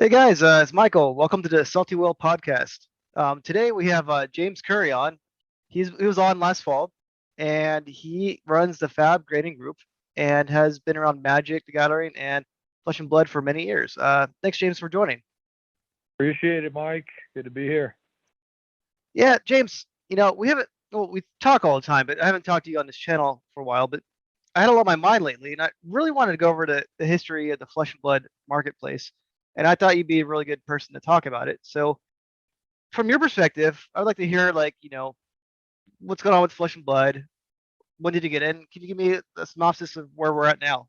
Hey guys, it's Michael. Welcome to the Salty Whale podcast. Today we have James Curry on. He was on last fall, and he runs the FAB grading group and has been around Magic, the Gathering, and Flesh and Blood for many years. Thanks, James, for joining. Appreciate it, Mike. Good to be here. Yeah, James. We talk all the time, but I haven't talked to you on this channel for a while. But I had a lot on my mind lately, and I really wanted to go over the history of the Flesh and Blood marketplace. And I thought you'd be a really good person to talk about it. So from your perspective, I would like to hear what's going on with Flesh and Blood. When did you get in? Can you give me a synopsis of where we're at now?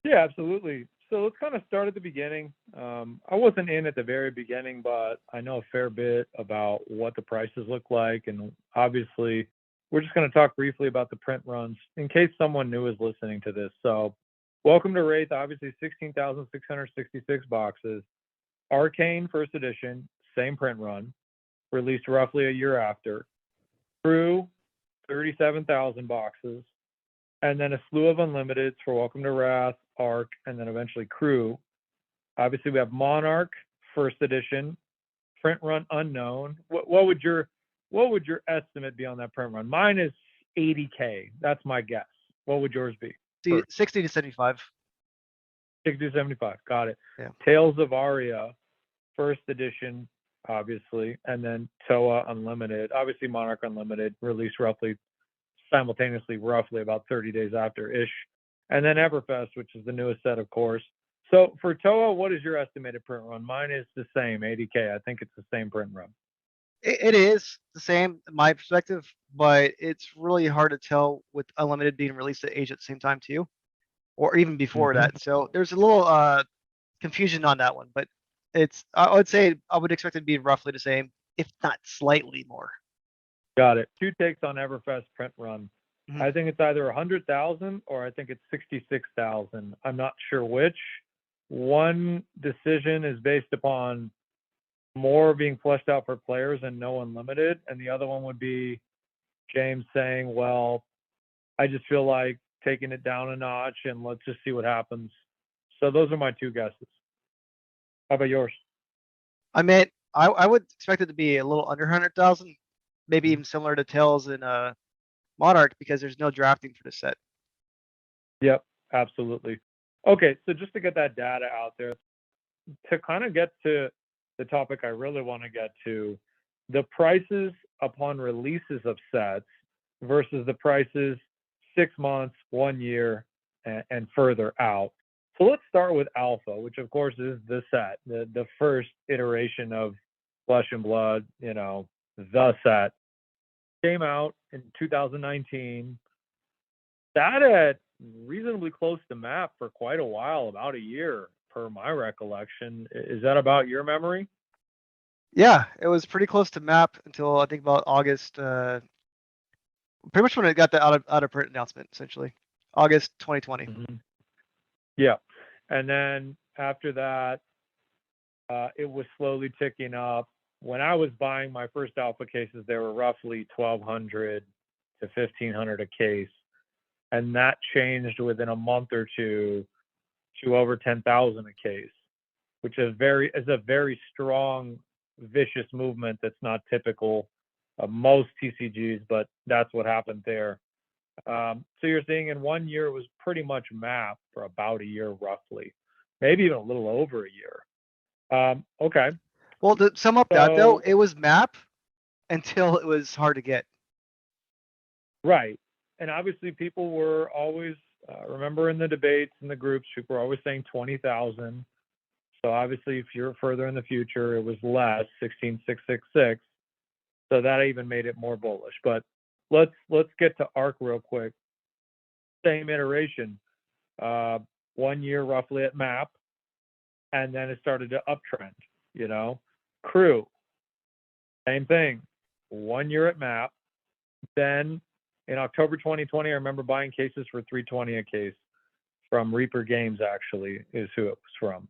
Yeah, absolutely. So let's kind of start at the beginning. I wasn't in at the very beginning, but I know a fair bit about what the prices look like. And obviously, we're just going to talk briefly about the print runs in case someone new is listening to this. So welcome to Wraith, obviously 16,666 boxes. Arcane first edition, same print run, released roughly a year after. Crew, 37,000 boxes. And then a slew of unlimiteds for Welcome to Wrath, Arc, and then eventually Crew. Obviously, we have Monarch, first edition, print run unknown. What would your estimate be on that print run? Mine is 80K. That's my guess. What would yours be? 60 to 75. 60 to 75. Got it. Yeah. Tales of Aria, first edition, obviously, and then Toa Unlimited. Obviously, Monarch Unlimited, released roughly simultaneously, roughly about 30 days after-ish. And then Everfest, which is the newest set, of course. So for Toa, what is your estimated print run? Mine is the same, 80K. I think it's the same print run. It is the same, in my perspective, but it's really hard to tell with Unlimited being released at Age at the same time too, or even before that. So there's a little confusion on that one, but I would say I would expect it to be roughly the same, if not slightly more. Got it. Two takes on Everfest print run. I think it's either 100,000 or I think it's 66,000. I'm not sure which. One decision is based upon more being fleshed out for players and no unlimited, and the other one would be James saying, well, I just feel like taking it down a notch and let's just see what happens. So those are my two guesses. How about yours? I mean, I would expect it to be a little under 100,000, maybe even similar to Tails and Monarch, because there's no drafting for the set. Yep, absolutely. Okay, so just to get that data out there, to kind of get to the topic I really want to get to, the prices upon releases of sets versus the prices 6 months, 1 year, and further out. So let's start with Alpha, which of course is the set, the first iteration of Flesh and Blood, the set. Came out in 2019. Sat at reasonably close to map for quite a while, about a year per my recollection. Is that about your memory? Yeah, it was pretty close to map until I think about August, pretty much when it got the out of print announcement, essentially. August 2020. Yeah. And then after that, it was slowly ticking up. When I was buying my first alpha cases, they were roughly 1,200 to 1,500 a case. And that changed within a month or two to over 10,000 a case, which is a very strong, vicious movement that's not typical of most TCGs, but that's what happened there. So you're seeing in 1 year, it was pretty much map for about a year, roughly, maybe even a little over a year. Okay. Well, to sum up that though, it was map until it was hard to get. Right. And obviously people were always, remember in the debates in the groups, people were always saying 20,000. So obviously if you're further in the future, it was less, 16,666. So that even made it more bullish. But let's get to ARC real quick. Same iteration, 1 year roughly at map, and then it started to uptrend, Crew, same thing, 1 year at map. Then in October 2020, I remember buying cases for 320 a case from Reaper Games, actually, is who it was from.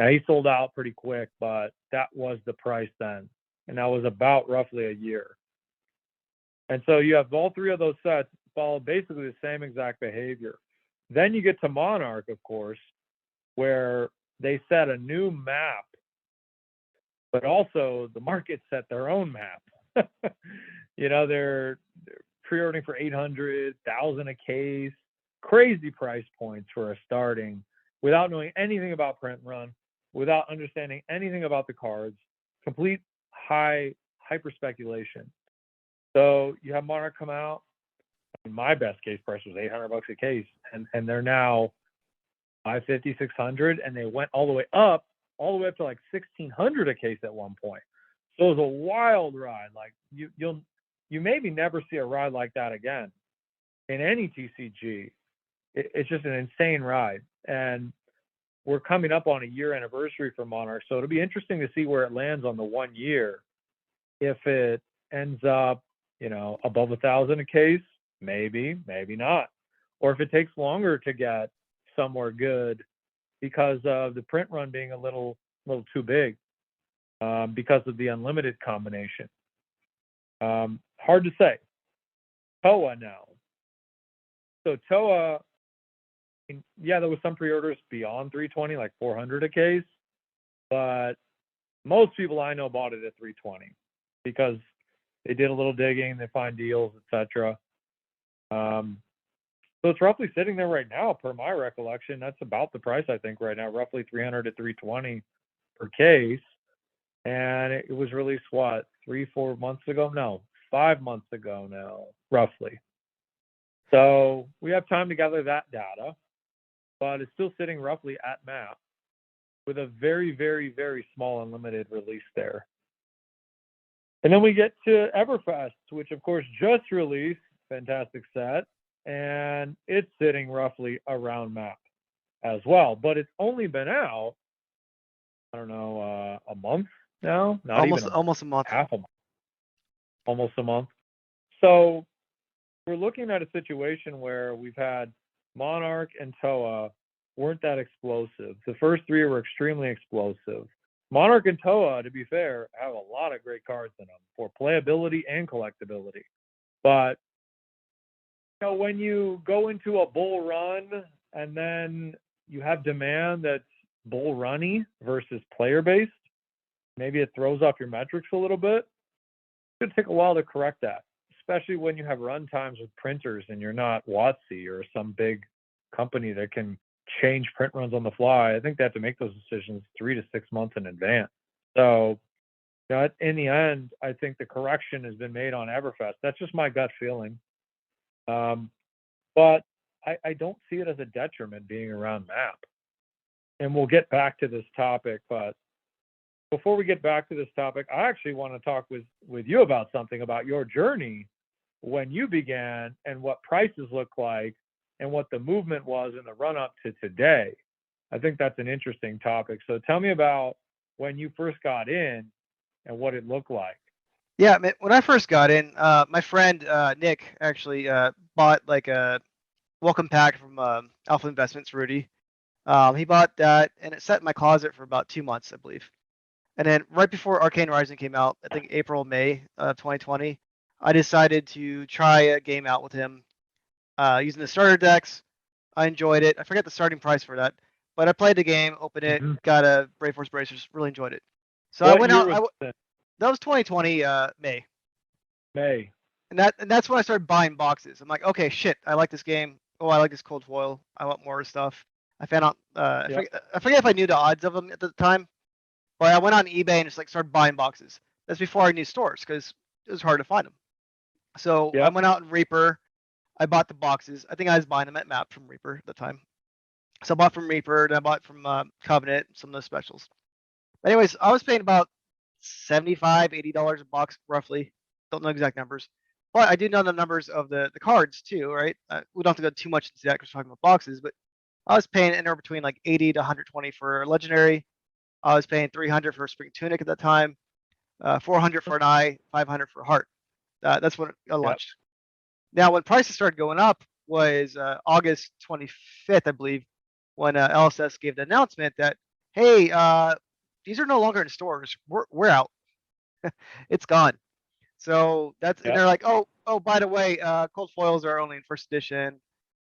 Now, he sold out pretty quick, but that was the price then. And that was about roughly a year. And so you have all three of those sets follow basically the same exact behavior. Then you get to Monarch, of course, where they set a new map, but also the market set their own map. They're pre-ordering for 800, 1,000 a case, crazy price points for a starting, without knowing anything about print run, without understanding anything about the cards, complete hyper speculation. So you have Monarch come out. My best case price was $800 a case, and they're now 550, 600, and they went all the way up to like 1,600 a case at one point. So it was a wild ride. Like you maybe never see a ride like that again in any TCG. It's just an insane ride, and we're coming up on a year anniversary for Monarch, so it'll be interesting to see where it lands on the 1 year. If it ends up, above 1,000 a case, maybe not, or if it takes longer to get somewhere good because of the print run being a little too big, because of the unlimited combination. Hard to say. TOA now. So TOA, yeah, there was some pre-orders beyond 320, like 400 a case, but most people I know bought it at 320 because they did a little digging, they find deals, etc. So it's roughly sitting there right now, per my recollection. That's about the price, I think, right now, roughly 300 to 320 per case. And it was released, what, 3-4 months ago? No, 5 months ago now, roughly. So we have time to gather that data, but it's still sitting roughly at map with a very, very, very small unlimited release there. And then we get to Everfest, which of course just released, fantastic set, and it's sitting roughly around map as well. But it's only been out, I don't know, a month now? Not almost even almost a month. half a month. Almost a month. So we're looking at a situation where we've had Monarch and TOA weren't that explosive. The first three were extremely explosive. Monarch and TOA, to be fair, have a lot of great cards in them for playability and collectability. But when you go into a bull run and then you have demand that's bull runny versus player based, maybe it throws off your metrics a little bit. It's going to take a while to correct that, especially when you have run times with printers and you're not WotC or some big company that can change print runs on the fly. I think they have to make those decisions 3 to 6 months in advance. So in the end, I think the correction has been made on Everfest. That's just my gut feeling. But I don't see it as a detriment being around map. And we'll get back to this topic, but before we get back to this topic, I actually want to talk with you about something about your journey when you began and what prices look like and what the movement was in the run up to today. I think that's an interesting topic. So tell me about when you first got in and what it looked like. Yeah, when I first got in, my friend Nick actually bought like a welcome pack from Alpha Investments, Rudy. He bought that and it sat in my closet for about 2 months, I believe. And then right before Arcane Rising came out, I think April, May of 2020, I decided to try a game out with him using the starter decks. I enjoyed it. I forget the starting price for that, but I played the game, opened it, got a Brave Force Bracers, really enjoyed it. So I went out. That was 2020 May. May. And that's when I started buying boxes. I'm like, okay, shit, I like this game. Oh, I like this cold foil. I want more stuff. I found out. I forget if I knew the odds of them at the time. But I went on eBay and just like started buying boxes. That's before I knew stores because it was hard to find them. So I went out in Reaper. I bought the boxes. I think I was buying them at Map from Reaper at the time. So I bought from Reaper and I bought from Covenant, some of those specials. But anyways, I was paying about $75, $80 a box roughly. Don't know exact numbers. But I do know the numbers of the cards too, right? We don't have to go too much into that because we're talking about boxes. But I was paying anywhere between like 80 to 120 for Legendary. I was paying 300 for a Spring Tunic at that time, 400 for an Eye, 500 for a Heart. That's when it launched. Now, when prices started going up was August 25th, I believe, when LSS gave the announcement that, hey, these are no longer in stores. We're out. It's gone. So that's and they're like, oh, by the way, cold foils are only in first edition.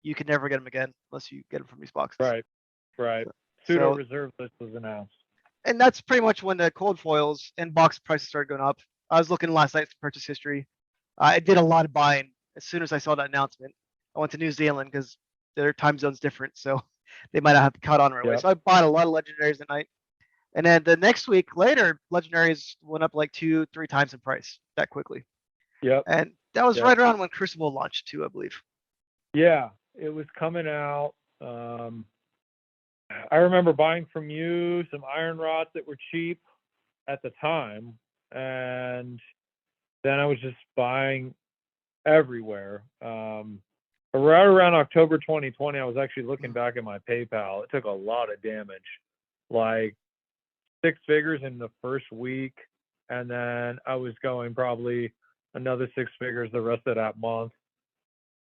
You can never get them again unless you get them from these boxes. Right. pseudo So, reserve list was announced. and that's pretty much when the cold foils and box prices started going up. I was looking last night for purchase history. I did a lot of buying as soon as I saw that announcement. I went to New Zealand because their time zone's different, so they might not have caught on right away. Yep. So I bought a lot of legendaries at night. And then the next week later, legendaries went up like 2, 3 times in price that quickly. Yep. And that was Yep. right around when Crucible launched too, I believe. Yeah, it was coming out. I remember buying from you some iron rods that were cheap at the time, and then I was just buying everywhere. But right around October 2020, I was actually looking back at my PayPal. It took a lot of damage, like 6 figures in the first week, and then I was going probably another 6 figures the rest of that month.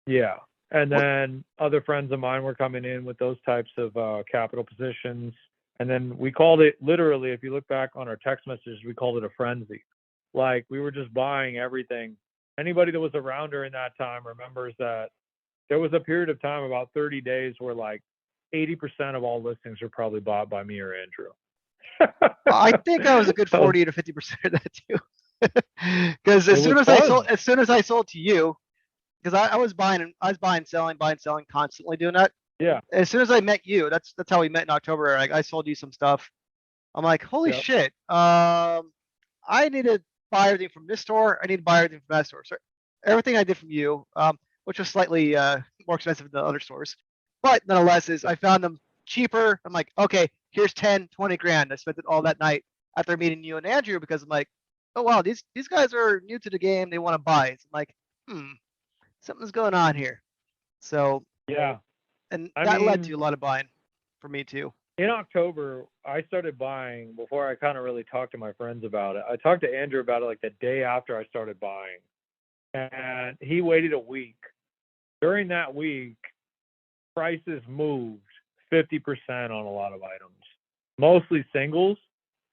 Yeah. And then other friends of mine were coming in with those types of capital positions. And then we called it, literally, if you look back on our text messages, we called it a frenzy. Like, we were just buying everything. Anybody that was around during that time remembers that there was a period of time, about 30 days, where like 80% of all listings were probably bought by me or Andrew. I think I was a good 40 to 50% of that too. Because as soon as I sold to you, because I was buying, selling, constantly doing that. Yeah. As soon as I met you, that's how we met in October. Like, I sold you some stuff. I'm like, holy shit. I need to buy everything from this store. I need to buy everything from that store. So everything I did from you, which was slightly more expensive than the other stores, but nonetheless, is I found them cheaper. I'm like, okay, here's 10, 20 grand. I spent it all that night after meeting you and Andrew because I'm like, oh wow, these guys are new to the game. They want to buy. So I'm like, something's going on here. So yeah, and that led to a lot of buying for me too. In October, I started buying before I kind of really talked to my friends about it. I talked to Andrew about it like the day after I started buying, and he waited a week. During that week, prices moved 50% on a lot of items, mostly singles,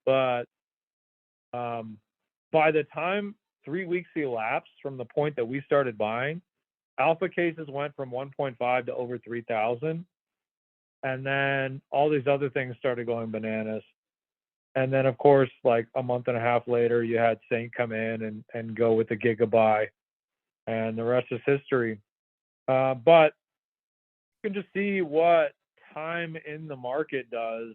but by the time 3 weeks elapsed from the point that we started buying, alpha cases went from 1.5 to over 3,000. And then all these other things started going bananas. And then, of course, like a month and a half later, you had Saint come in and go with the gigabuy, and the rest is history. But you can just see what time in the market does,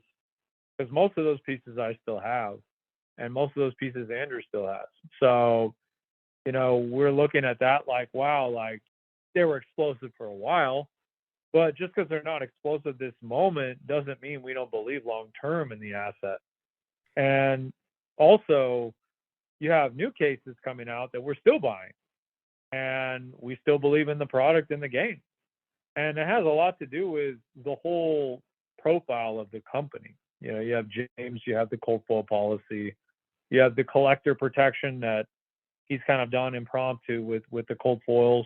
because most of those pieces I still have, and most of those pieces Andrew still has. So, you know, we're looking at that like, wow, like they were explosive for a while. But just because they're not explosive this moment doesn't mean we don't believe long-term in the asset. And also, you have new cases coming out that we're still buying. And we still believe in the product and the game. And it has a lot to do with the whole profile of the company. You know, you have James, you have the cold foil policy, you have the collector protection that he's kind of done impromptu with the cold foils.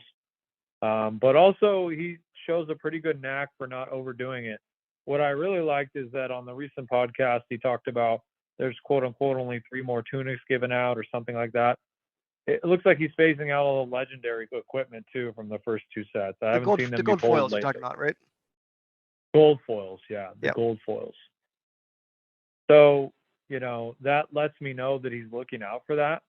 But also, he shows a pretty good knack for not overdoing it. What I really liked is that on the recent podcast, he talked about there's quote unquote only 3 more tunics given out or something like that. It looks like he's phasing out all the legendary equipment too from the first 2 sets. I haven't seen them the gold foils lately. you're talking about, right? Gold foils, yeah, the gold foils. So, you know, that lets me know that he's looking out for that.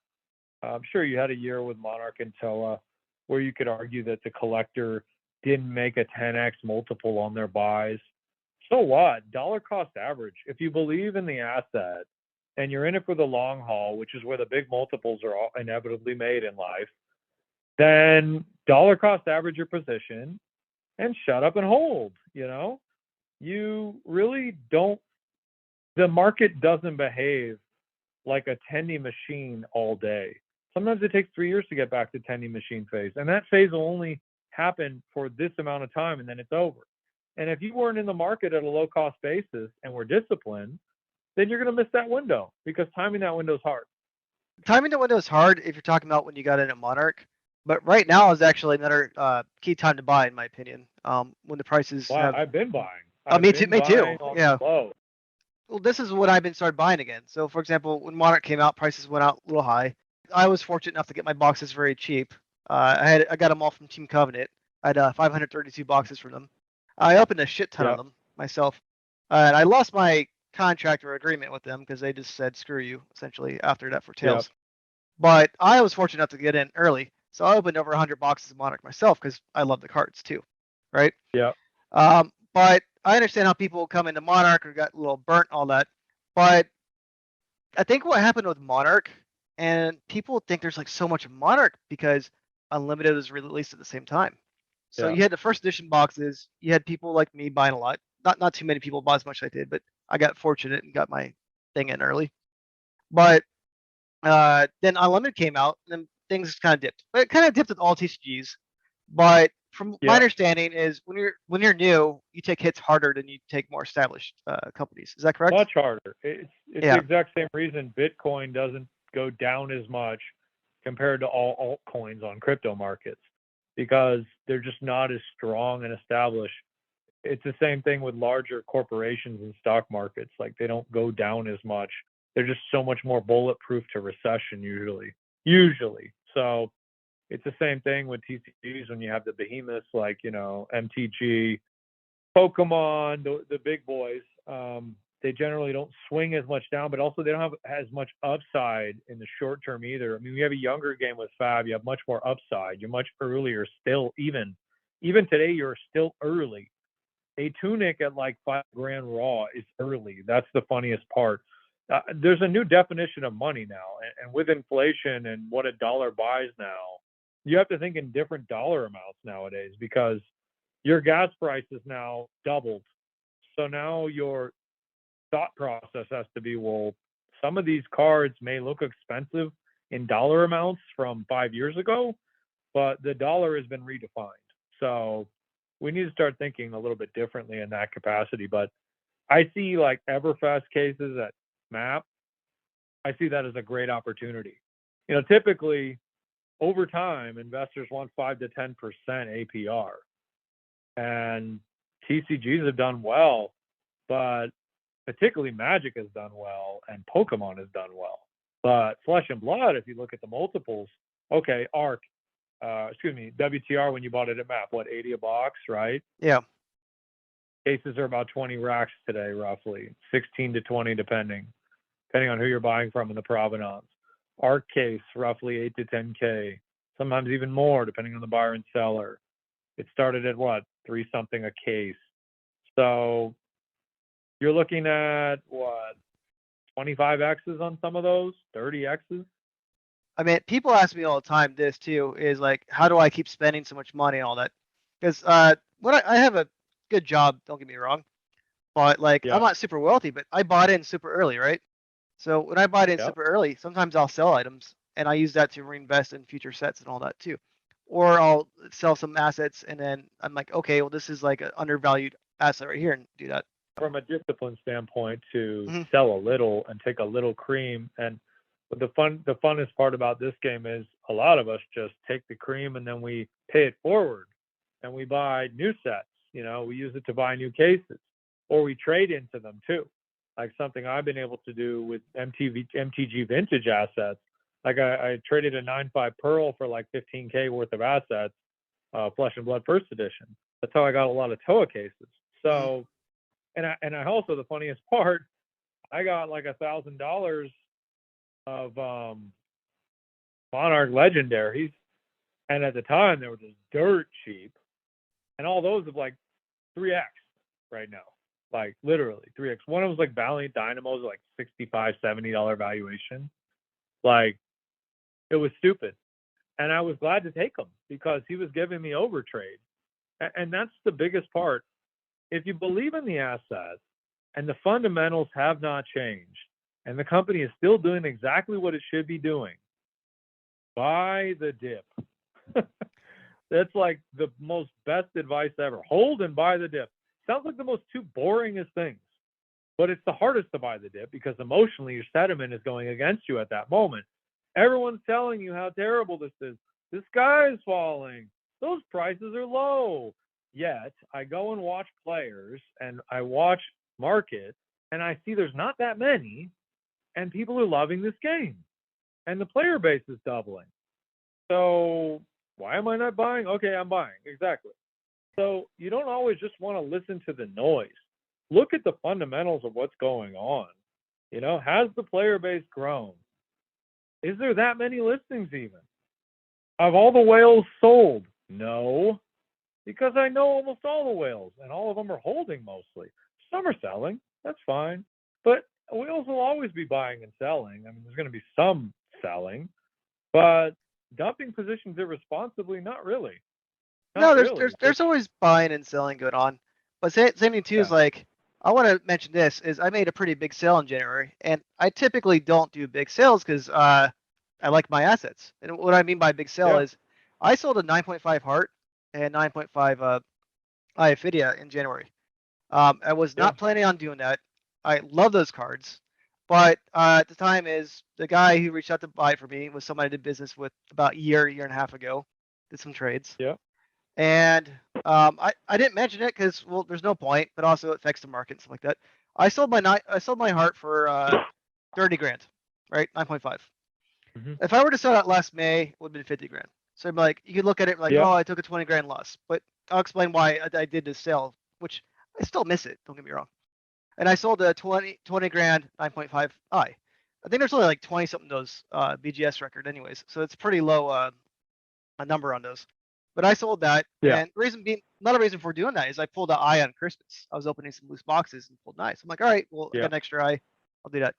I'm sure you had a year with Monarch and Toa where you could argue that the collector didn't make a 10x multiple on their buys. So what? Dollar cost average. If you believe in the asset and you're in it for the long haul, which is where the big multiples are inevitably made in life, then dollar cost average your position and shut up and hold. You know, you really don't, the market doesn't behave like a tendy machine all day. Sometimes it takes 3 years to get back to tendy machine phase, and that phase will only happen for this amount of time and then it's over. And if you weren't in the market at a low cost basis and were disciplined, then you're going to miss that window, because timing that window is hard. Timing the window is hard if you're talking about when you got in at Monarch, but right now is actually another key time to buy, in my opinion. When the prices I've been buying. Me too. Yeah. Low. Well, this is when I've been started buying again. So, for example, when Monarch came out, prices went out a little high. I was fortunate enough to get my boxes very cheap. I got them all from Team Covenant. I had 532 boxes from them. I opened a shit ton of them myself. And I lost my contract or agreement with them because they just said screw you essentially after that for Yeah. tails. But I was fortunate enough to get in early, so I opened over 100 boxes of Monarch myself because I love the cards too, right? Yeah. But I understand how people come into Monarch or got a little burnt, all that. But I think what happened with Monarch, and people think there's like so much Monarch because Unlimited was released at the same time. So Yeah. you had the first edition boxes. You had people like me buying a lot. Not too many people bought as much as I did, but I got fortunate and got my thing in early. But then Unlimited came out, and then things kind of dipped. But it kind of dipped with all TCGs. But from my Yeah. understanding is when you're new, you take hits harder than you take more established companies. Is that correct? Much harder. It's the Yeah. exact same reason Bitcoin doesn't go down as much compared to all altcoins on crypto markets, because they're just not as strong and established. It's the same thing with larger corporations and stock markets. Like, they don't go down as much. They're just so much more bulletproof to recession usually. So it's the same thing with TCGs when you have the behemoths like, MTG, Pokemon, the big boys. They generally don't swing as much down, but also they don't have as much upside in the short term either. I mean, we have a younger game with FAB. You have much more upside. You're much earlier still. Even today, you're still early. A tunic at like $5,000 raw is early. That's the funniest part. There's a new definition of money now, and with inflation and what a dollar buys now, you have to think in different dollar amounts nowadays, because your gas price is now doubled. So now your thought process has to be, well, some of these cards may look expensive in dollar amounts from 5 years ago, but the dollar has been redefined. So we need to start thinking a little bit differently in that capacity. But I see like Everfast cases at MAP. I see that as a great opportunity. Typically over time, investors want 5 to 10% APR, and TCGs have done well, but particularly Magic has done well and Pokemon has done well. But Flesh and Blood, if you look at the multiples, okay, WTR, when you bought it at MAP, what, 80 a box, right? Yeah. Cases are about 20 racks today, roughly 16 to 20, depending on who you're buying from and the provenance. Arc case, roughly 8 to 10K, sometimes even more, depending on the buyer and seller. It started at what, 3 something a case. So you're looking at what, 25 X's on some of those, 30 X's. I mean, people ask me all the time this too, is like, how do I keep spending so much money and all that? Because when I have a good job, don't get me wrong, but like Yeah, I'm not super wealthy, but I bought in super early, right? So when I bought in yeah, super early, sometimes I'll sell items and I use that to reinvest in future sets and all that too. Or I'll sell some assets and then I'm like, okay, well, this is like an undervalued asset right here and do that. from a discipline standpoint, to Hmm. sell a little and take a little cream. And the funnest part about this game is a lot of us just take the cream and then we pay it forward and we buy new sets. We use it to buy new cases, or we trade into them too. Like something I've been able to do with MTG vintage assets. Like I traded a 9.5 Pearl for like 15K worth of assets, Flesh and Blood first edition. That's how I got a lot of Toa cases. Hmm. So, and I also, the funniest part, I got like $1,000 of Monarch legendaries, and at the time they were just dirt cheap, and all those have like 3x right now, like literally 3x. One of them was like Valiant Dynamos, like $65-$70 valuation. Like, it was stupid, and I was glad to take him because he was giving me overtrade, and that's the biggest part. If you believe in the asset and the fundamentals have not changed and the company is still doing exactly what it should be doing, buy the dip. That's like the most best advice ever. Hold and buy the dip. Sounds like the most two boringest things, but it's the hardest to buy the dip because emotionally your sentiment is going against you at that moment. Everyone's telling you how terrible this is. The sky is falling. Those prices are low. Yet I go and watch players and I watch market and I see there's not that many, and people are loving this game and the player base is doubling. So why am I not buying? Okay, I'm buying. Exactly. So you don't always just want to listen to the noise. look at the fundamentals of what's going on. You know, has the player base grown? Is there that many listings even? Have all the whales sold? No, because I know almost all the whales, and all of them are holding mostly. Some are selling. That's fine. But whales will always be buying and selling. I mean, there's going to be some selling, but dumping positions irresponsibly, not really. No, Not really. there's always buying and selling going on. But same thing too is Yeah. like, I want to mention this is I made a pretty big sale in January, and I typically don't do big sales because I like my assets. And what I mean by big sale Yeah. is I sold a 9.5 Heart and 9.5 Iophidia in January. I was Yeah. not planning on doing that. I love those cards, but at the time is the guy who reached out to buy it for me was somebody I did business with about a year and a half ago. Did some trades. Yeah. And I didn't mention it because well, there's no point, but also it affects the market and stuff like that. I sold my Heart for 30 grand, right? 9.5. Hmm. If I were to sell that last May, it would have been 50 grand. So I'm like, you could look at it like, Yeah. oh, I took a 20 grand loss, but I'll explain why I did this sale, which I still miss it. Don't get me wrong. And I sold a 20 grand 9.5 I. I think there's only like 20 something those BGS record anyways. So it's pretty low a number on those. But I sold that, Yeah. and reason being, another reason for doing that is I pulled an eye on Christmas. I was opening some loose boxes and pulled nice. I'm like, all right, well, I Yeah. got an extra eye. I'll do that.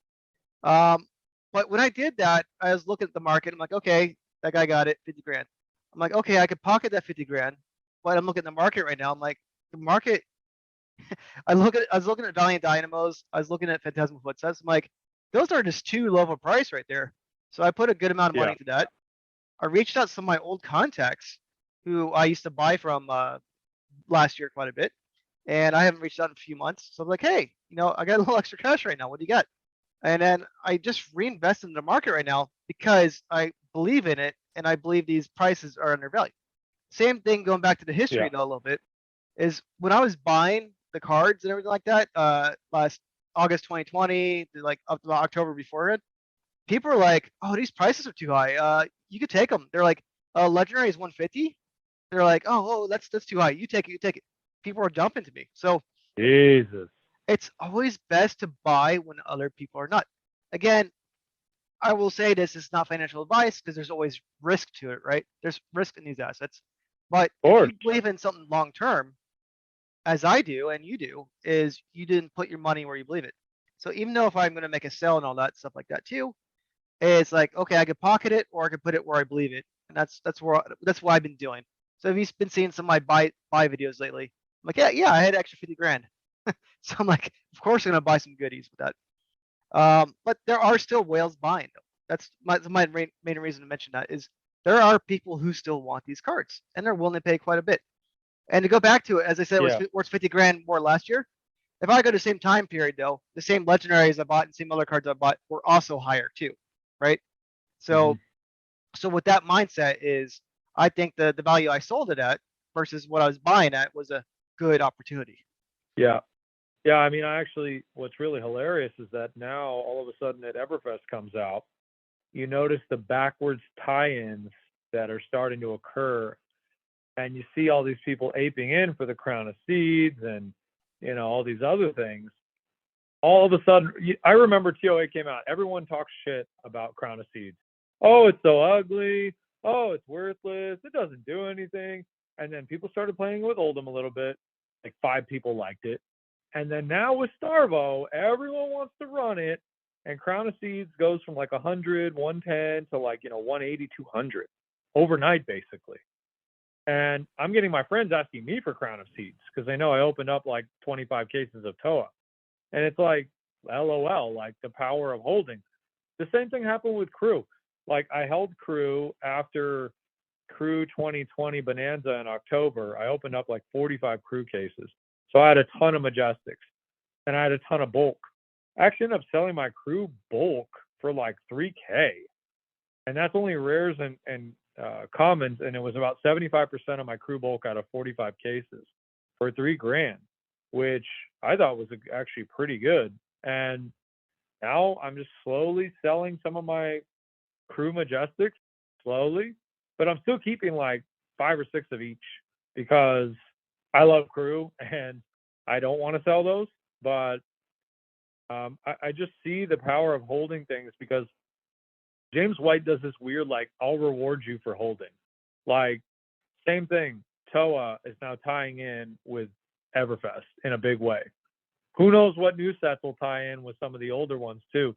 Um, but when I did that, I was looking at the market. I'm like, okay, that guy got it, 50 grand. I'm like, okay, I could pocket that 50 grand, but I'm looking at the market right now. I'm like, the market. I was looking at Valiant Dynamos. I was looking at Phantasmal Footsteps. I'm like, those are just too low of a price right there. So I put a good amount of money Yeah. into that. I reached out to some of my old contacts who I used to buy from last year quite a bit, and I haven't reached out in a few months. So I'm like, hey, I got a little extra cash right now. What do you got? And then I just reinvest in the market right now because I believe in it and I believe these prices are undervalued. Same thing going back to the history Yeah. though a little bit is when I was buying the cards and everything like that, last August 2020 to like up to October beforehand, people are like, "Oh, these prices are too high. You could take them." They're like, "Legendary is 150." They're like, "Oh, that's too high. You take it. You take it." People are jumping to me. So Jesus. it's always best to buy when other people are not. Again, I will say this is not financial advice because there's always risk to it, right? There's risk in these assets. But Of if course. you believe in something long term, as I do and you do, is you didn't put your money where you believe it. So even though if I'm going to make a sale and all that stuff like that too, it's like, okay, I could pocket it or I could put it where I believe it. And that's what I've been doing. So if you've been seeing some of my buy videos lately, I'm like, yeah, I had extra 50 grand. So I'm like, of course I'm gonna buy some goodies with that. But there are still whales buying them. That's my main reason to mention that is there are people who still want these cards and they're willing to pay quite a bit. And to go back to it, as I said, it was Yeah. worth 50 grand more last year. If I go to the same time period though, the same legendaries I bought and same other cards I bought were also higher too, right? Hmm. So with that mindset is I think the value I sold it at versus what I was buying at was a good opportunity. Yeah. Yeah. I mean, what's really hilarious is that now all of a sudden at Everfest comes out, you notice the backwards tie-ins that are starting to occur, and you see all these people aping in for the Crown of Seeds and all these other things. All of a sudden, I remember TOA came out. Everyone talks shit about Crown of Seeds. Oh, it's so ugly. Oh, it's worthless. It doesn't do anything. And then people started playing with Oldham a little bit. Like 5 people liked it. And then now with Starvo, everyone wants to run it. And Crown of Seeds goes from like 100, 110 to like, 180, 200 overnight, basically. And I'm getting my friends asking me for Crown of Seeds because they know I opened up like 25 cases of TOA. And it's like, LOL, like the power of holding. The same thing happened with Crew. Like I held Crew after Crew 2020 Bonanza in October. I opened up like 45 Crew cases. So I had a ton of Majestics and I had a ton of bulk. I actually ended up selling my Crew bulk for like 3K. And that's only rares and commons. And it was about 75% of my Crew bulk out of 45 cases for 3 grand, which I thought was actually pretty good. And now I'm just slowly selling some of my Crew Majestics, slowly, but I'm still keeping like 5 or 6 of each because I love Crew and I don't want to sell those. but I just see the power of holding things, because James White does this weird, like, I'll reward you for holding. Like, same thing. TOA is now tying in with Everfest in a big way. Who knows what new sets will tie in with some of the older ones too.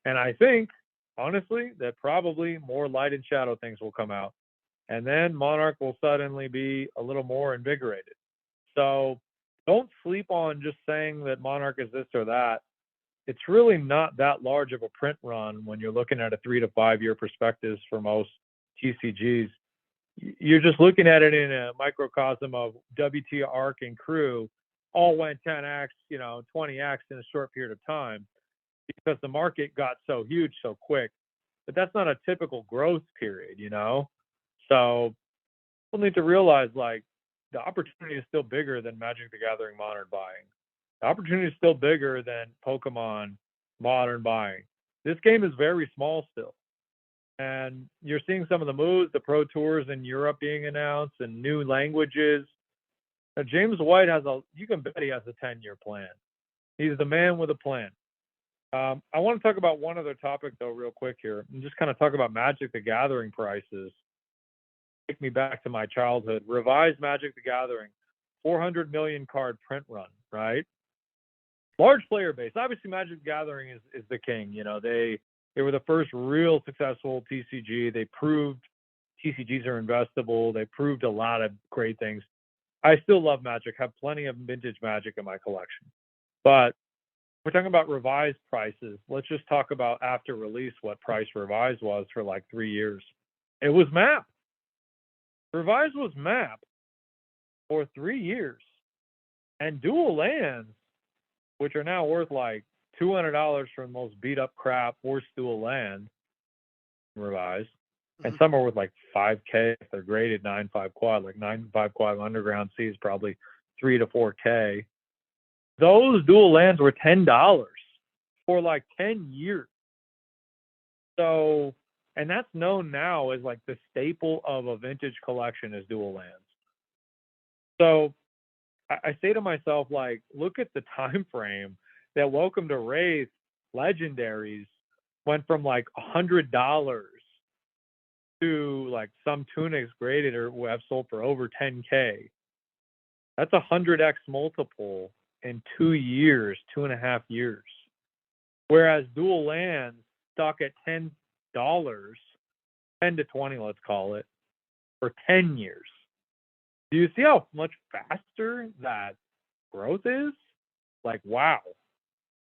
And I think, honestly, that probably more Light and Shadow things will come out. And then Monarch will suddenly be a little more invigorated. So don't sleep on just saying that Monarch is this or that. It's really not that large of a print run when you're looking at a 3 to 5 year perspectives for most TCGs. You're just looking at it in a microcosm of WT, ARC, and Crew all went 10x, 20x in a short period of time, because the market got so huge so quick. But that's not a typical growth period, So people need to realize, like, the opportunity is still bigger than Magic the Gathering Modern buying. The opportunity is still bigger than Pokemon Modern buying. This game is very small still. And you're seeing some of the moves, the Pro Tours in Europe being announced, and new languages. Now, James White you can bet he has a 10-year plan. He's the man with a plan. I want to talk about one other topic, though, real quick here, and just kind of talk about Magic the Gathering prices. Take me back to my childhood. Revised Magic the Gathering, 400 million card print run, right? Large player base. Obviously, Magic the Gathering is the king. They were the first real successful TCG. They proved TCGs are investable. They proved a lot of great things. I still love Magic, have plenty of vintage Magic in my collection. But we're talking about revised prices. Let's just talk about after release what price revised was for like 3 years. It was MAP. Revised was MAP for 3 years. And dual lands, which are now worth like $200 for the most beat up crap horse dual land, revised. And some are worth like $5K if they're graded 9.5 quad, like 9.5 quad underground C is probably $3 to $4K. Those dual lands were $10 for like 10 years. So, and that's known now as like the staple of a vintage collection is dual lands. So I say to myself, like, look at the time frame that Welcome to Wraith legendaries went from like $100 to like some tunics graded or have sold for over 10K. That's a 100x multiple in 2 years, 2.5 years. Whereas dual lands stuck at $10, 10 to 20, let's call it, for 10 years. Do you see how much faster that growth is? Like, wow.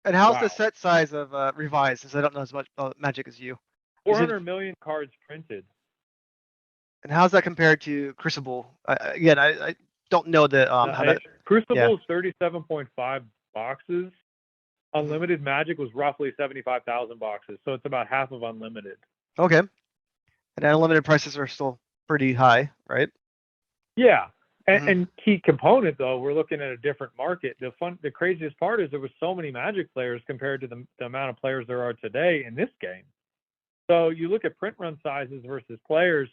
And how's the set size of Revised, since I don't know as much about Magic as you? 400 million cards printed. And how's that compared to Crucible? Again, I don't know the how that. Crucible is 37.5 boxes. Unlimited Magic was roughly 75,000 boxes, so it's about half of Unlimited. Okay. And unlimited prices are still pretty high, right? Yeah. And key component, though, we're looking at a different market. The craziest part is there was so many Magic players compared to the amount of players there are today in this game. So you look at print run sizes versus players,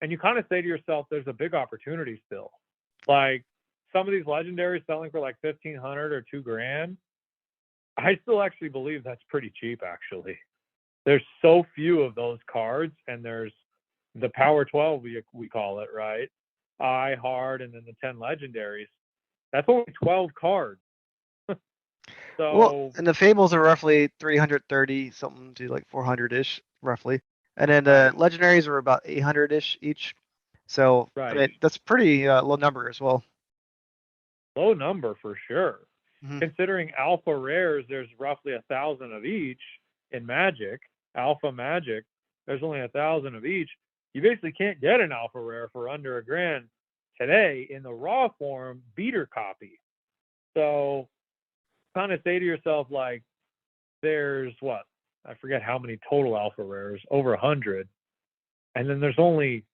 and you kind of say to yourself, there's a big opportunity still. Like some of these legendaries selling for like $1,500 or $2,000. I still actually believe that's pretty cheap, actually. There's so few of those cards, and there's the Power 12, we call it, right? I, Hard, and then the 10 legendaries. That's only 12 cards. So, well, and the Fables are roughly 330 something to like 400-ish, roughly. And then the legendaries are about 800-ish each. So I mean, that's pretty low number as well. Low number for sure. Considering alpha rares, there's roughly 1,000 of each in Magic. Alpha Magic, there's only 1,000 of each. You basically can't get an alpha rare for under $1,000 today in the raw form beater copy. So kind of say to yourself, like, there's what? I forget how many total alpha rares, over 100. And then there's only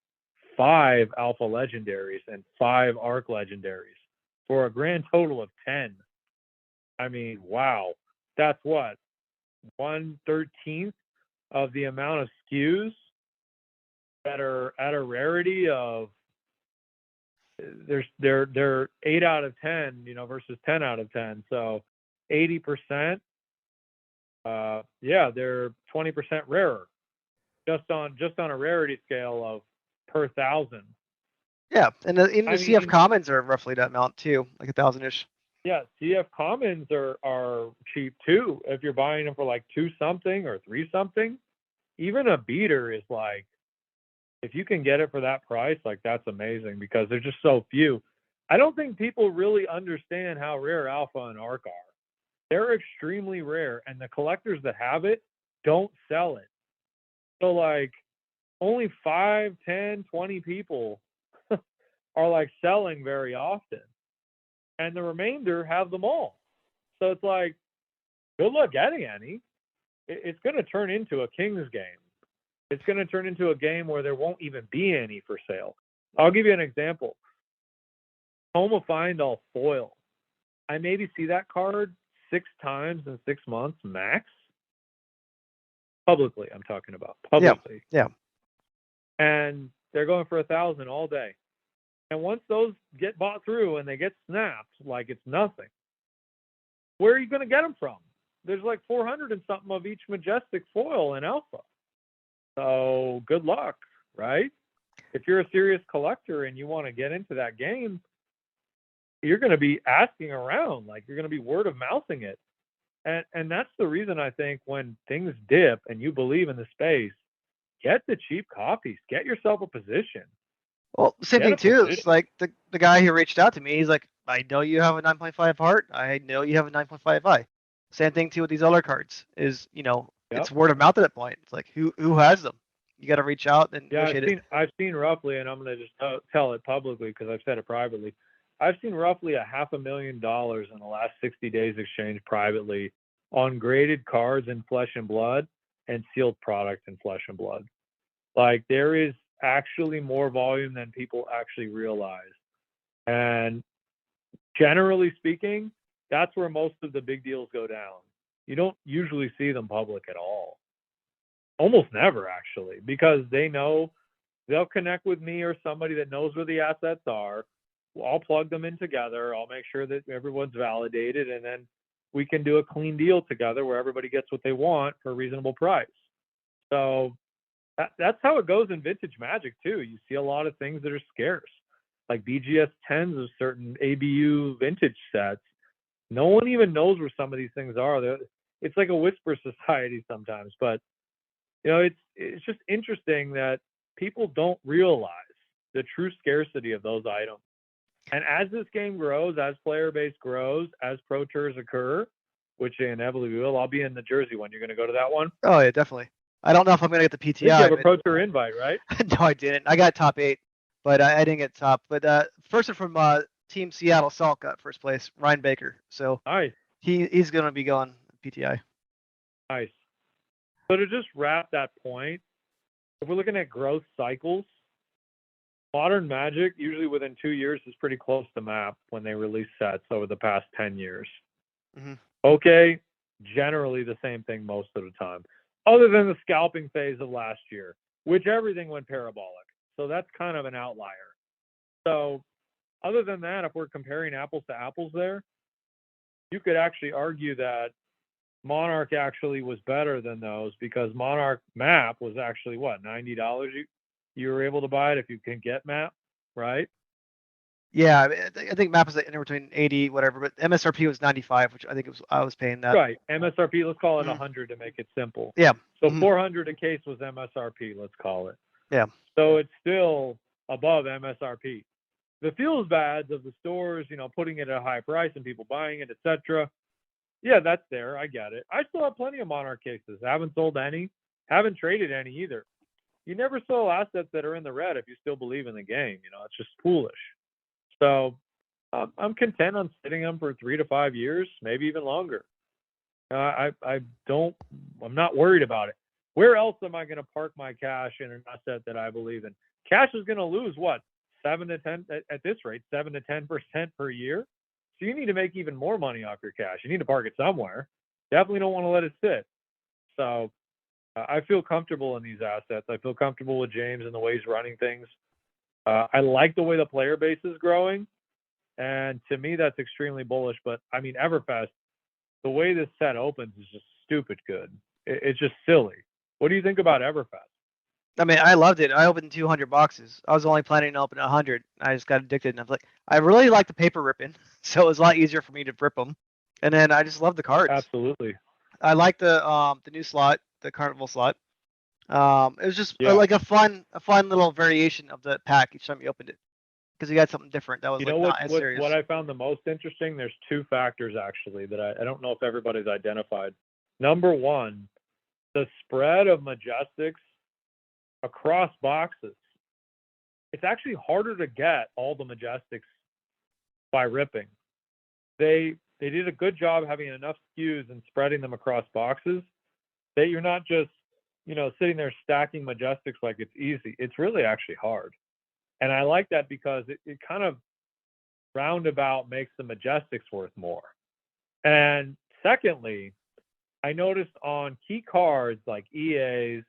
5 alpha legendaries and 5 arc legendaries for a grand total of 10. I mean, wow. That's what? 1/13 of the amount of SKUs that are at a rarity of they're 8 out of 10, versus 10 out of 10. So 80%, yeah, they're 20% rarer, just on a rarity scale of per 1,000. Yeah, and even the CF commons are roughly that amount too, like 1,000-ish. Yeah, CF commons are cheap too. If you're buying them for like 2 something or 3 something, even a beater is like, if you can get it for that price, like that's amazing because there's just so few. I don't think people really understand how rare alpha and arc are. They're extremely rare, and the collectors that have it don't sell it. So like only 5, 10, 20 people are like selling very often, and the remainder have them all. So it's like, good luck getting any. It's going to turn into a King's game. It's going to turn into a game where there won't even be any for sale. I'll give you an example. Home Find All foil. I maybe see that card 6 times in 6 months max. Publicly, I'm talking about. Publicly. Yeah. And they're going for 1,000 all day. And once those get bought through and they get snapped like it's nothing, where are you going to get them from? There's like 400 and something of each majestic foil in alpha. So good luck, right? If you're a serious collector and you want to get into that game, you're going to be asking around, like you're going to be word of mouthing it. And that's the reason I think when things dip and you believe in the space, get the cheap copies, get yourself a position. Well, same thing too. It's like the guy who reached out to me, he's like, I know you have a 9.5 heart. I know you have a 9.5 eye. Same thing too with these other cards is, it's word of mouth at that point. It's like, who has them? You got to reach out and negotiate it. I've seen roughly, and I'm going to just tell it publicly because I've said it privately. I've seen roughly $500,000 in the last 60 days exchanged privately on graded cards in Flesh and Blood and sealed product in Flesh and Blood. Like there is actually more volume than people actually realize. And generally speaking, that's where most of the big deals go down. You don't usually see them public at all. Almost never, actually, because they know they'll connect with me or somebody that knows where the assets are. I'll plug them in together. I'll make sure that everyone's validated, and then we can do a clean deal together where everybody gets what they want for a reasonable price. So that's how it goes in vintage Magic too. You see a lot of things that are scarce, like BGS 10s of certain ABU vintage sets. No one even knows where some of these things are. It's like a whisper society sometimes, but it's just interesting that people don't realize the true scarcity of those items. And as this game grows, as player base grows, as pro tours occur, which they inevitably will, I'll be in the Jersey one. You're going to go to that one? Oh yeah, definitely. I don't know if I'm going to get the PTI. You have a pro tour invite, right? No, I didn't. I got top 8, but I didn't get top. But first from Team Seattle Salt got first place, Ryan Baker. So nice. He's going to be going PTI. Nice. So to just wrap that point, if we're looking at growth cycles, modern Magic usually within 2 years is pretty close to map when they release sets over the past 10 years. Mm-hmm. Okay, generally the same thing most of the time, other than the scalping phase of last year, which everything went parabolic. So that's kind of an outlier. So other than that, if we're comparing apples to apples there, you could actually argue that Monarch actually was better than those because Monarch map was actually what, $90 you were able to buy it if you can get map, right? Yeah, I think map is anywhere between 80 whatever, but MSRP was 95, which I think I was paying that. Right, MSRP, let's call it 100 to make it simple. Yeah. So 400 a case was MSRP, let's call it. Yeah. So it's still above MSRP. The feels bads of the stores, putting it at a high price and people buying it, etc. Yeah, that's there. I get it. I still have plenty of Monarch cases. Haven't sold any. Haven't traded any either. You never sell assets that are in the red if you still believe in the game. It's just foolish. So I'm content on sitting them for 3 to 5 years, maybe even longer. I'm not worried about it. Where else am I going to park my cash in an asset that I believe in? Cash is going to lose what, 7 to 10 at this rate, 7 to 10% per year. So you need to make even more money off your cash. You need to park it somewhere. Definitely don't want to let it sit. So I feel comfortable in these assets. I feel comfortable with James and the way he's running things. I like the way the player base is growing. And to me, that's extremely bullish. But I mean, Everfest, the way this set opens is just stupid good. It's just silly. What do you think about Everfest? I mean, I loved it. I opened 200 boxes. I was only planning to open 100. I just got addicted, and I was like, I really like the paper ripping, so it was a lot easier for me to rip them. And then I just love the cards. Absolutely. I like the new slot, the carnival slot. It was just Yeah. like a fun little variation of the pack each time you opened it, because you got something different that was You like know not as serious. what I found the most interesting? There's two factors actually that I don't know if everybody's identified. Number one, the spread of Majestics across boxes. It's actually harder to get all the Majestics by ripping. They did a good job having enough SKUs and spreading them across boxes that you're not just, sitting there stacking Majestics like it's easy. It's really actually hard. And I like that because it kind of roundabout makes the Majestics worth more. And secondly, I noticed on key cards like EAs,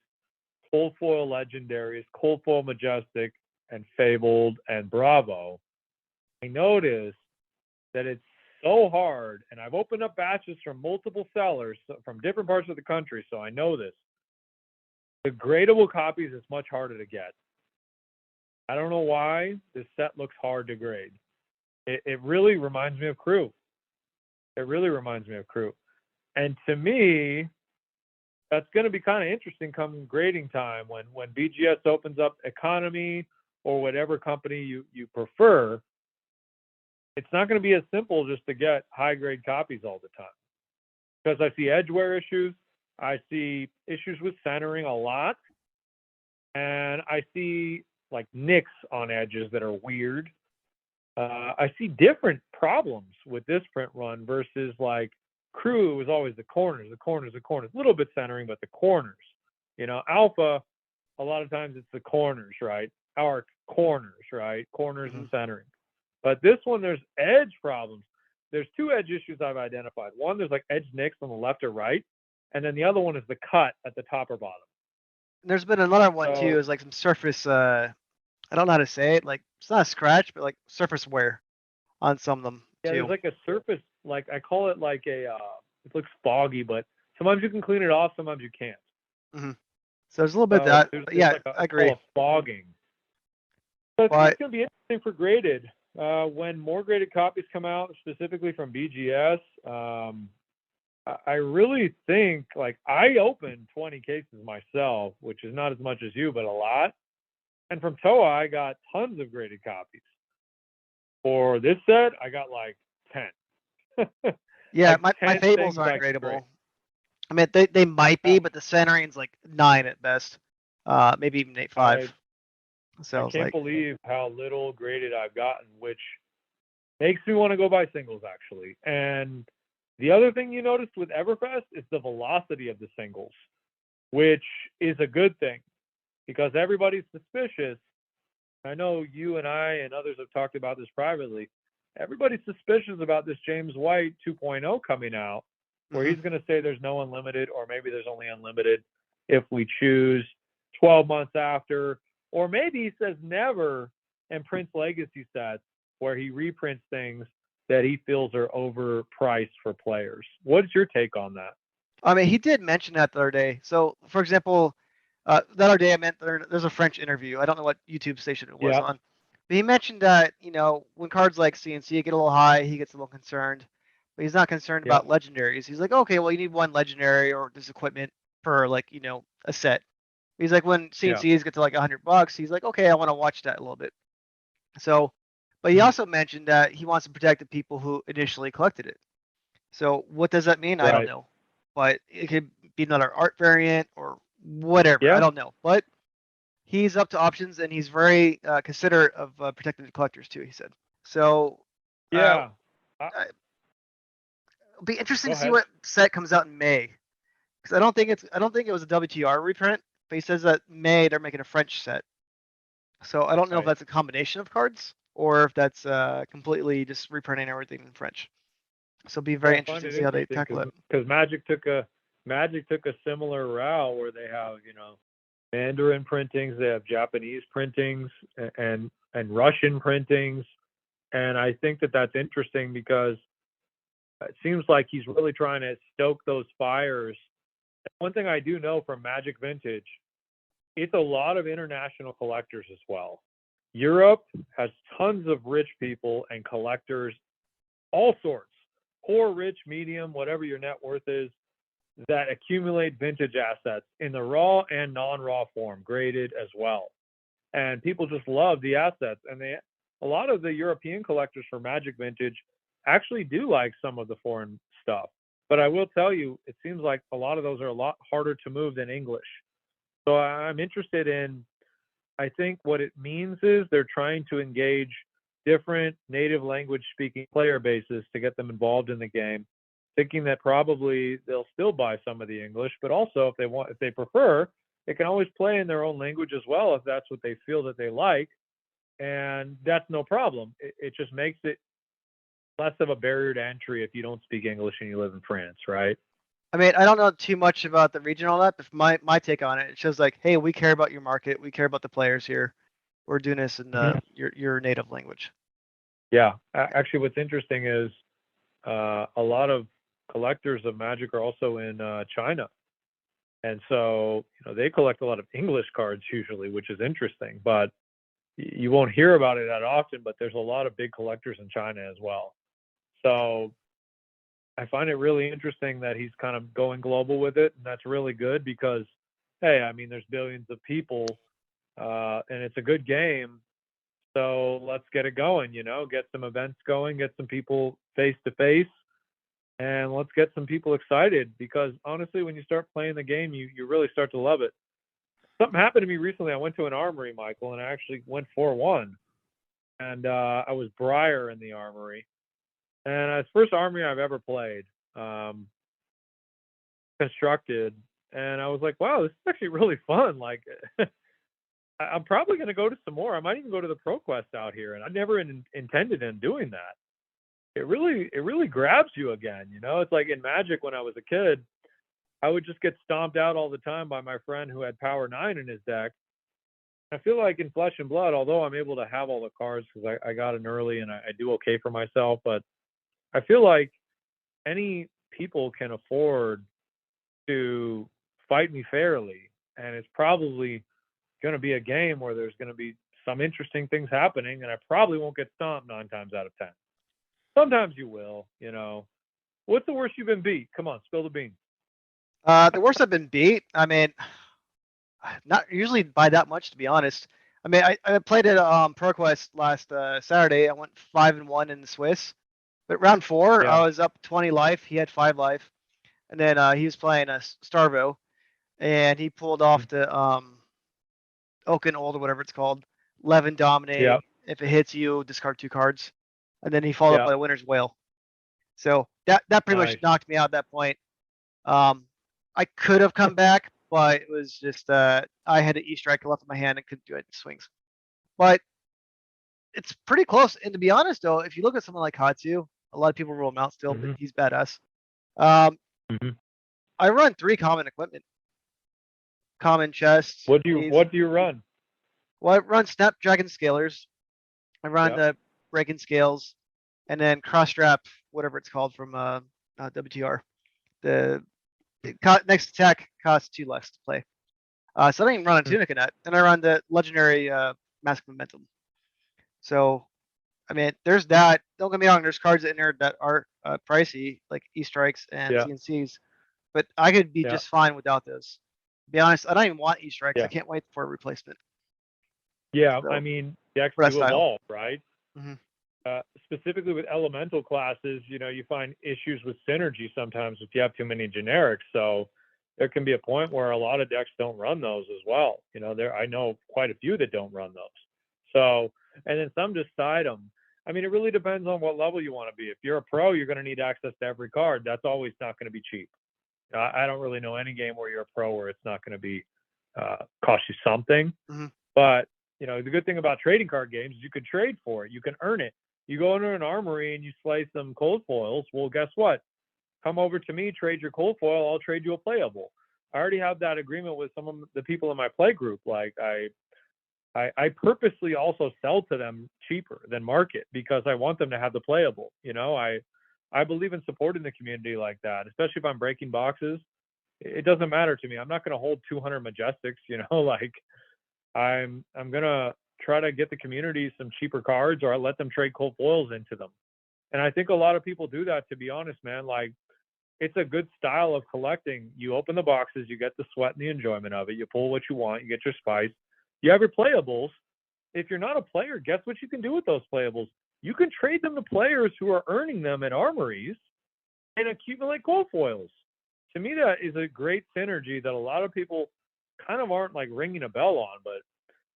Cold Foil Legendaries, Cold Foil Majestic, and Fabled and Bravo, I noticed that it's so hard, and I've opened up batches from multiple sellers from different parts of the country, so I know this. The gradable copies is much harder to get. I don't know why this set looks hard to grade. It really reminds me of Crew. It really reminds me of Crew. And to me, that's going to be kind of interesting come grading time when BGS opens up economy or whatever company you prefer. It's not going to be as simple just to get high grade copies all the time, because I see edge wear issues. I see issues with centering a lot. And I see like nicks on edges that are weird. I see different problems with this print run versus like Crew was always the corners, a little bit centering, but the corners. Alpha, a lot of times it's the corners, right? Our corners, right? Corners and centering. But this one, there's edge problems. There's two edge issues I've identified. One, there's like edge nicks on the left or right. And then the other one is the cut at the top or bottom. There's been another one too, is like some surface, I don't know how to say it, like it's not a scratch, but like surface wear on some of them Yeah, too. there's like a surface, like I call it like it looks foggy, but sometimes you can clean it off, sometimes you can't. So there's a little bit of that, but yeah, like I agree. Fogging. So it's But going to be interesting for graded. When more graded copies come out, specifically from BGS, I really think, like, I opened 20 cases myself, which is not as much as you, but a lot. And from TOA, I got tons of graded copies. For this set, I got like 10. yeah, like my 10 fables things aren't I could gradable. grade. I mean, they might be, but the centering's like 9 at best, maybe even 8.5. So I can't believe how little graded I've gotten, which makes me want to go buy singles, actually. And the other thing you noticed with Everfest is the velocity of the singles, which is a good thing because everybody's suspicious. I know you and I and others have talked about this privately. Everybody's suspicious about this James White 2.0 coming out, where he's going to say there's no unlimited, or maybe there's only unlimited if we choose 12 months after, or maybe he says never and prints legacy sets where he reprints things that he feels are overpriced for players. What's your take on that? I mean, he did mention that the other day. So, for example, the other day I meant there's a French interview. I don't know what YouTube station it was on. But he mentioned that, when cards like CNC get a little high, he gets a little concerned. But he's not concerned about legendaries. He's like, okay, well, you need one legendary or this equipment per, like, a set. He's like, when CNCs get to like $100, he's like, okay, I want to watch that a little bit. So, but he also mentioned that he wants to protect the people who initially collected it. So what does that mean? I don't know. But it could be another art variant or whatever. I don't know. But he's up to options, and he's very considerate of protecting the collectors too, he said. So it'll be interesting to see what set comes out in May, because I don't think it was a WTR reprint, but he says that May they're making a French set. So I don't know if that's a combination of cards or if that's completely just reprinting everything in French. So it'll be very interesting to see how they tackle it. Because Magic took a similar route where they have, Mandarin printings, they have Japanese printings and Russian printings. And I think that that's interesting because It seems like he's really trying to stoke those fires. One thing I do know from Magic Vintage, it's a lot of international collectors as well. Europe has tons of rich people and collectors, all sorts, poor, rich, medium, whatever your net worth is, that accumulate vintage assets in the raw and non-raw form, graded as well. And people just love the assets. And a lot of the European collectors for Magic Vintage actually do like some of the foreign stuff. But I will tell you, it seems like a lot of those are a lot harder to move than English. So I'm interested in, I think what it means is they're trying to engage different native language speaking player bases to get them involved in the game, thinking that probably they'll still buy some of the English, but also if they prefer, they can always play in their own language as well if that's what they feel that they like. And that's no problem. It just makes it less of a barrier to entry if you don't speak English and you live in France, right? I mean, I don't know too much about the region and all that, but my take on it, it shows like, hey, we care about your market, we care about the players here. We're doing this in your native language. Yeah, actually, what's interesting is a lot of collectors of Magic are also in China, and so they collect a lot of English cards usually, which is interesting. But you won't hear about it that often. But there's a lot of big collectors in China as well. So I find it really interesting that he's kind of going global with it, and that's really good because, hey, I mean, there's billions of people, and it's a good game. So let's get it going, get some events going, get some people face to face, and let's get some people excited because honestly, when you start playing the game, you really start to love it. Something happened to me recently. I went to an armory, Michael, and I actually went 4-1, and I was Briar in the armory. And it's the first armory I've ever played, constructed, and I was like, wow, this is actually really fun. Like, I'm probably going to go to some more. I might even go to the ProQuest out here, and I never intended on doing that. It really grabs you again. It's like in Magic when I was a kid, I would just get stomped out all the time by my friend who had Power 9 in his deck. I feel like in Flesh and Blood, although I'm able to have all the cards because I got in early and I do okay for myself, but I feel like any people can afford to fight me fairly, and it's probably going to be a game where there's going to be some interesting things happening, and I probably won't get stomped 9 times out of 10. Sometimes you will, What's the worst you've been beat? Come on, spill the beans. The worst I've been beat, I mean, not usually by that much, to be honest. I mean, I played at ProQuest last Saturday. I went 5-1 in the Swiss. But round 4, Yeah. I was up 20 life. He had 5 life. And then he was playing a Starvo. And he pulled off the Oaken Old or whatever it's called. Levin Dominate. Yeah. If it hits you, discard 2 cards. And then he followed up by a Winner's Whale. So that pretty much knocked me out at that point. I could have come back, but it was just I had an E-Strike left in my hand and couldn't do it in swings. But it's pretty close. And to be honest, though, if you look at someone like Hatsu, a lot of people rule him out still, but he's badass. I run 3 common equipment. Common chests. What do you run? Well, I run Snapdragon Scalers. I run the Breaking Scales, and then Cross Strap, whatever it's called from WTR. The next attack costs 2 less to play. So I don't even run a Tunica Net, and I run the legendary Mask Momentum. So, I mean, there's that. Don't get me wrong. There's cards in there that are pricey, like E-Strikes and CNCs, but I could be just fine without those. To be honest, I don't even want E-Strikes. I can't wait for a replacement. Yeah, so, I mean, decks do evolve, right? Specifically with elemental classes, you find issues with synergy sometimes if you have too many generics. So there can be a point where a lot of decks don't run those as well. I know quite a few that don't run those. So, and then some just side them. I mean, it really depends on what level you want to be. If you're a pro, you're going to need access to every card. That's always not going to be cheap. I don't really know any game where you're a pro where it's not going to be cost you something. But the good thing about trading card games is you can trade for it. You can earn it. You go into an armory and you slay some cold foils. Well, guess what? Come over to me, trade your cold foil. I'll trade you a playable. I already have that agreement with some of the people in my play group. Like I purposely also sell to them cheaper than market because I want them to have the playable. I believe in supporting the community like that, especially if I'm breaking boxes. It doesn't matter to me. I'm not going to hold 200 Majestics, like I'm going to try to get the community some cheaper cards, or I let them trade cold foils into them. And I think a lot of people do that, to be honest, man. Like, it's a good style of collecting. You open the boxes, you get the sweat and the enjoyment of it. You pull what you want, you get your spice. You have your playables. If you're not a player, guess what you can do with those playables? You can trade them to players who are earning them at armories and accumulate gold foils. To me, that is a great synergy that a lot of people kind of aren't like ringing a bell on, but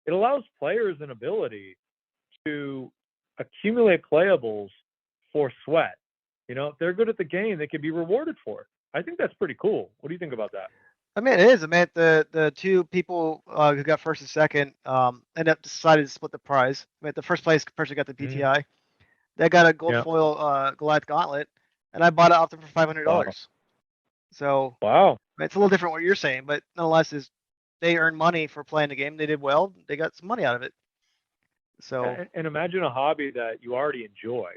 it allows players an ability to accumulate playables for sweat. If they're good at the game, they can be rewarded for it. I think that's pretty cool. What do you think about that? I mean, it is. I mean, the two people who got first and second ended up decided to split the prize. I mean, the first place person got the PTI. They got a gold Yeah. foil Goliath Gauntlet, and I bought it off them for $500. Wow. So Wow. it's a little different what you're saying, but nonetheless, they earned money for playing the game. They did well. They got some money out of it. So And imagine a hobby that you already enjoy,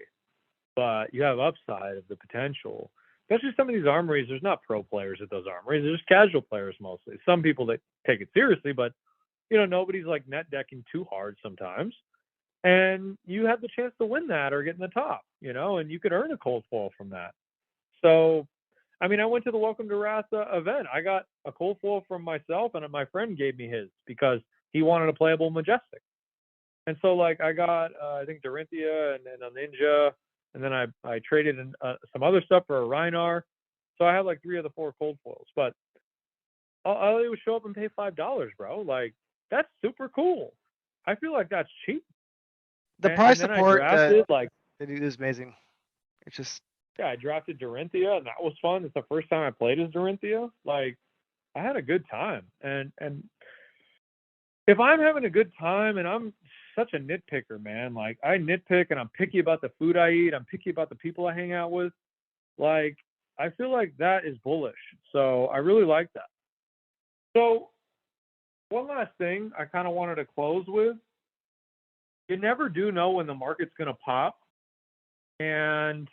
but you have upside of the potential. Especially some of these armories, there's not pro players at those armories. There's casual players mostly. Some people that take it seriously, but nobody's like net decking too hard sometimes. And you have the chance to win that or get in the top, and you could earn a cold foil from that. So, I mean, I went to the Welcome to Wrath event. I got a cold foil from myself, and my friend gave me his because he wanted a playable Majestic. And so, like, I got, I think, Dorinthia and then a Ninja, and then I traded in, some other stuff for a Rhinar. So I have like 3 of the 4 cold foils. But all I do was show up and pay $5, bro. Like, that's super cool. I feel like that's cheap. the prize and then support I drafted, like, they do is amazing. It's just I drafted Dorinthia, and that was fun. It's the first time I played as Dorinthia. Like, I had a good time. And if I'm having a good time, and I'm such a nitpicker, man, like, I nitpick and I'm picky about the food I eat, I'm picky about the people I hang out with, like, I feel like that is bullish. So I really like that. So one last thing I kind of wanted to close with. You never do know when the market's going to pop. And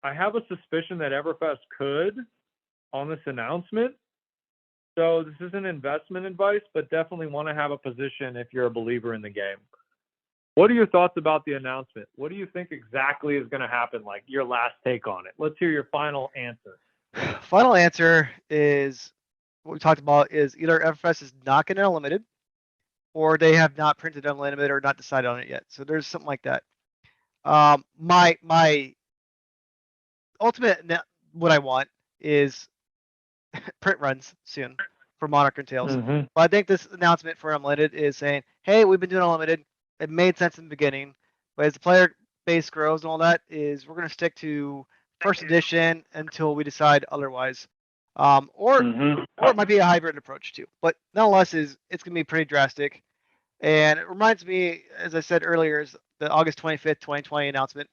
I have a suspicion that Everfest could on this announcement. So this isn't investment advice, but definitely want to have a position if you're a believer in the game. What are your thoughts about the announcement? What do you think exactly is going to happen? Like, your last take on it. Let's hear your final answer. final answer is what we talked about is either Everfest is not getting unlimited, or they have not printed unlimited or not decided on it yet. So there's something like that. My ultimate what I want is print runs soon for Monarch and Tails. Mm-hmm. But I think this announcement for unlimited is saying, hey, we've been doing unlimited. It made sense in the beginning, but as the player base grows and all that, is we're going to stick to first edition until we decide otherwise. Or it might be a hybrid approach too. But nonetheless, it's going to be pretty drastic. And it reminds me, as I said earlier, is the August 25th, 2020 announcement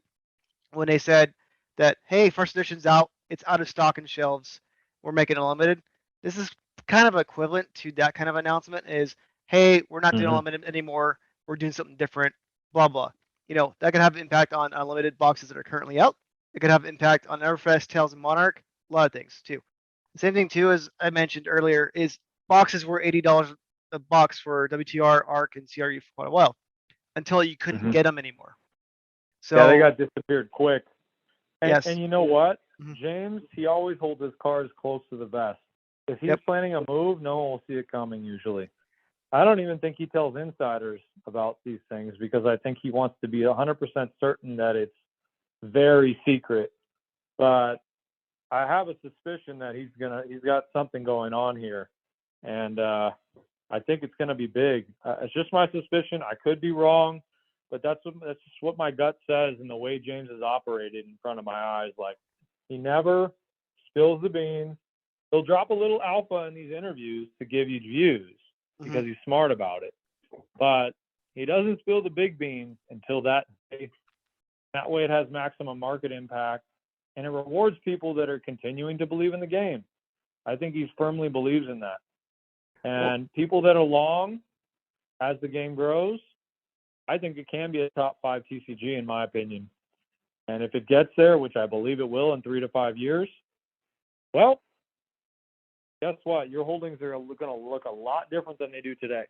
when they said that, hey, first edition's out. It's out of stock in shelves. We're making it unlimited. This is kind of equivalent to that kind of announcement is, hey, we're not doing unlimited anymore. We're doing something different, blah, blah. That can have impact on unlimited boxes that are currently out. It could have impact on Everfest, Tails, and Monarch. A lot of things, too. The same thing, too, as I mentioned earlier, is boxes were $80 a box for WTR, ARC, and CRU for quite a while until you couldn't get them anymore. So yeah, they got disappeared quick. And, yes. And you know what? James, he always holds his cards close to the vest. If he's planning a move, no one will see it coming usually. I don't even think he tells insiders about these things because I think he wants to be 100% certain that it's very secret. But I have a suspicion that he's got something going on here. And I think it's going to be big. It's just my suspicion. I could be wrong, but that's just what my gut says and the way James has operated in front of my eyes. Like, he never spills the beans. He'll drop a little alpha in these interviews to give you views because he's smart about it. But he doesn't spill the big beans until that day. That way it has maximum market impact, and it rewards people that are continuing to believe in the game. I think he firmly believes in that. And people that are long as the game grows, I think it can be a top 5 TCG in my opinion. And if it gets there, which I believe it will in 3 to 5 years, well, guess what? Your holdings are going to look a lot different than they do today.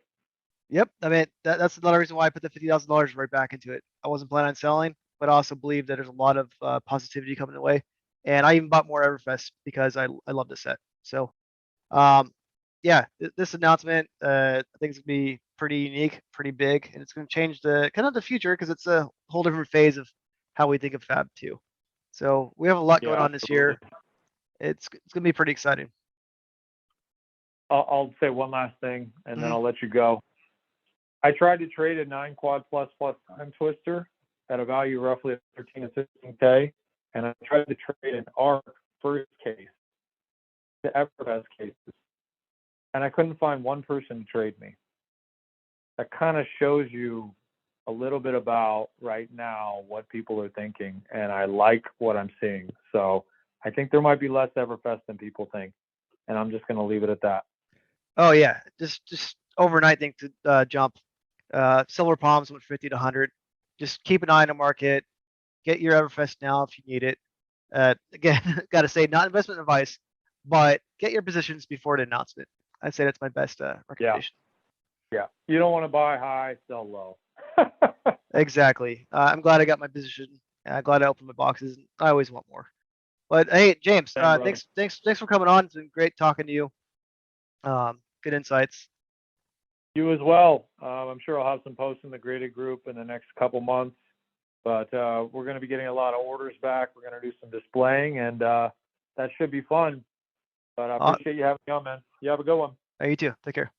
Yep. I mean, that's another reason why I put the $50,000 right back into it. I wasn't planning on selling, but I also believe that there's a lot of positivity coming away. And I even bought more Everfest because I love the set. So, yeah, this announcement, I think it's gonna be pretty unique, pretty big, and it's gonna change the kind of the future because it's a whole different phase of how we think of Fab 2. So we have a lot going Yeah, on this year. It's gonna be pretty exciting. I'll say one last thing, and then Mhm. I'll let you go. I tried to trade a 9 quad plus time twister at a value roughly of 13 to 15K, and I tried to trade an ARC first case, the Everfest cases, and I couldn't find one person to trade me. That kind of shows you a little bit about right now what people are thinking, and I like what I'm seeing. So I think there might be less Everfest than people think, and I'm just going to leave it at that. Oh yeah, just overnight thing to jump. Silver Palms went 50 to 100. Just keep an eye on the market. Get your Everfest now if you need it. Again, got to say, not investment advice, but get your positions before the announcement. I'd say that's my best recommendation. Yeah. You don't want to buy high, sell low. Exactly. I'm glad I got my position. Glad I opened my boxes. I always want more. But hey, James, Same, brother. thanks for coming on. It's been great talking to you. Good insights. You as well. I'm sure I'll have some posts in the graded group in the next couple months, but we're going to be getting a lot of orders back. We're going to do some displaying, and that should be fun. But I appreciate you having me on, man. You have a good one. You too. Take care.